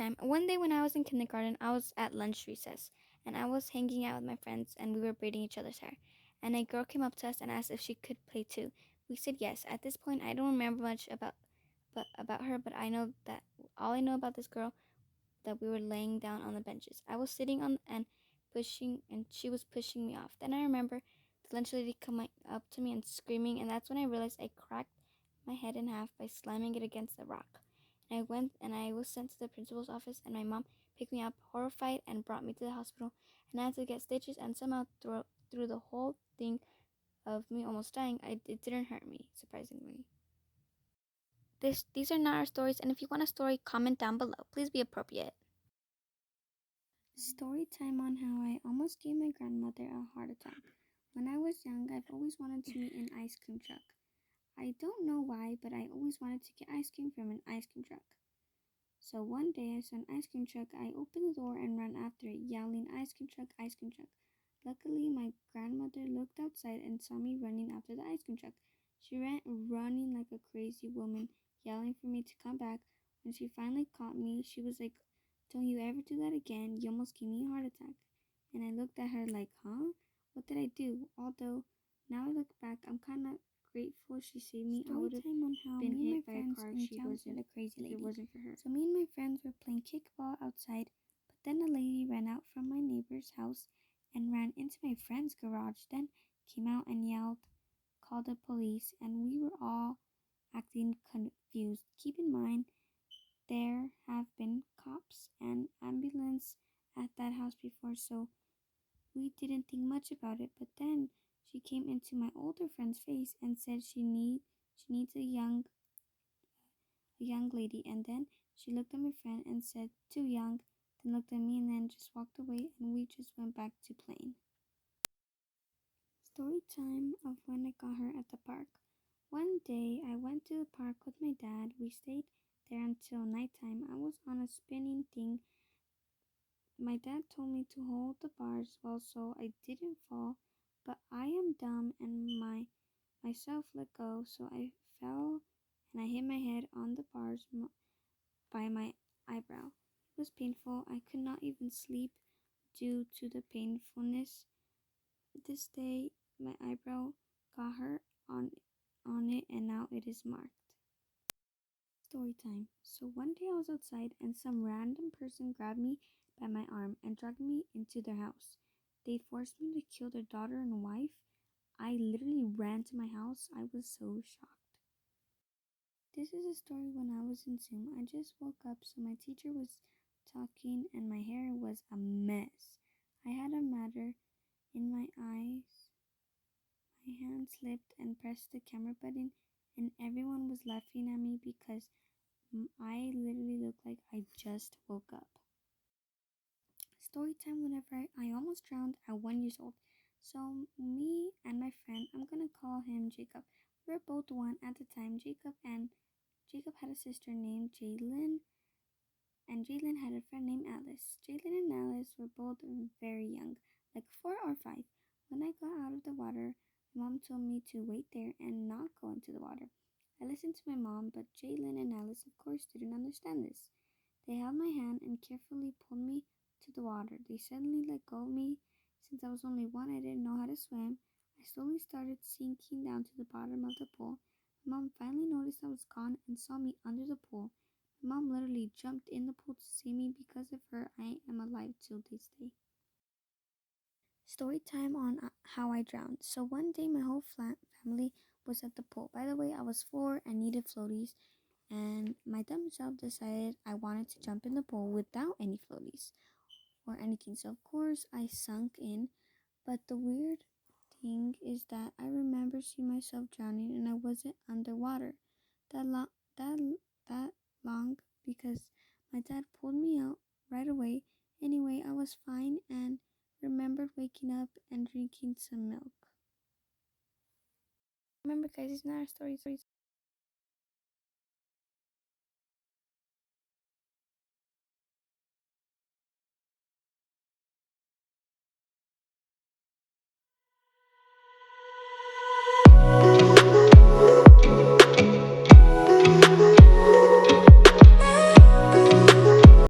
time. One day when I was in kindergarten, I was at lunch recess and I was hanging out with my friends and we were braiding each other's hair. And a girl came up to us and asked if she could play too. We said yes. At this point, I don't remember much about her, but I know that all I know about this girl that we were laying down on the benches. I was sitting on and pushing, and she was pushing me off. Then I remember the lunch lady coming up to me and screaming, and that's when I realized I cracked my head in half by slamming it against the rock. And I was sent to the principal's office, and my mom picked me up, horrified, and brought me to the hospital. And I had to get stitches, and somehow through the whole thing of me almost dying, it didn't hurt me, surprisingly. These are not our stories, and if you want a story, comment down below. Please be appropriate. Story time on how I almost gave my grandmother a heart attack. When I was young, I've always wanted to meet an ice cream truck. I don't know why, but I always wanted to get ice cream from an ice cream truck. So one day I saw an ice cream truck. I opened the door and ran after it, yelling, "Ice cream truck, ice cream truck." Luckily, my grandmother looked outside and saw me running after the ice cream truck. She ran running like a crazy woman, yelling for me to come back. When she finally caught me, she was like, "Don't you ever do that again. You almost gave me a heart attack." And I looked at her like, "Huh? What did I do?" Although now I look back, I'm kind of grateful she saved me. I would have been hit by a car if she wasn't a crazy lady. If it wasn't for her. So me and my friends were playing kickball outside, but then a lady ran out from my neighbor's house and ran into my friend's garage. Then came out and yelled, "Call the police!" And we were all acting confused. Keep in mind, there have been cops and ambulance at that house before, so we didn't think much about it. But then she came into my older friend's face and said she needs a young lady. And then she looked at my friend and said, "Too young." Then looked at me and then just walked away, and we just went back to playing. Story time of when I got her at the park. One day I went to the park with my dad. We stayed there until nighttime. I was on a spinning thing. My dad told me to hold the bars well so I didn't fall, but I am dumb and myself let go, so I fell and I hit my head on the bars by my eyebrow. It was painful. I could not even sleep due to the painfulness. This day, my eyebrow got hurt on it, and now it is marked. Story time. So one day I was outside and some random person grabbed me by my arm and dragged me into their house. They forced me to kill their daughter and wife. I literally ran to my house. I was so shocked. This is a story when I was in Zoom. I just woke up, so my teacher was talking and my hair was a mess. I had a matter in my eyes. My hand slipped and pressed the camera button, and everyone was laughing at me because I literally looked like I just woke up. Story time whenever I almost drowned at 1 year old. So me and my friend, I'm gonna call him Jacob. We were both one at the time. Jacob had a sister named Jalen, and Jalen had a friend named Alice. Jalen and Alice were both very young, like 4 or 5. When I got out of the water, my mom told me to wait there and not go into the water. I listened to my mom, but Jalen and Alice, of course, didn't understand this. They held my hand and carefully pulled me to the water. They suddenly let go of me. Since I was only 1, I didn't know how to swim. I slowly started sinking down to the bottom of the pool. My mom finally noticed I was gone and saw me under the pool. My mom literally jumped in the pool to save me. Because of her, I am alive till this day. Story time on how I drowned. So one day my whole family was at the pool. By the way, I was 4 and needed floaties, and my dumb self decided I wanted to jump in the pool without any floaties or anything. So of course I sunk in, but the weird thing is that I remember seeing myself drowning and I wasn't underwater that long that that long because my dad pulled me out right away. Anyway, I was fine and remembered waking up and drinking some milk. Remember guys, it's not our stories.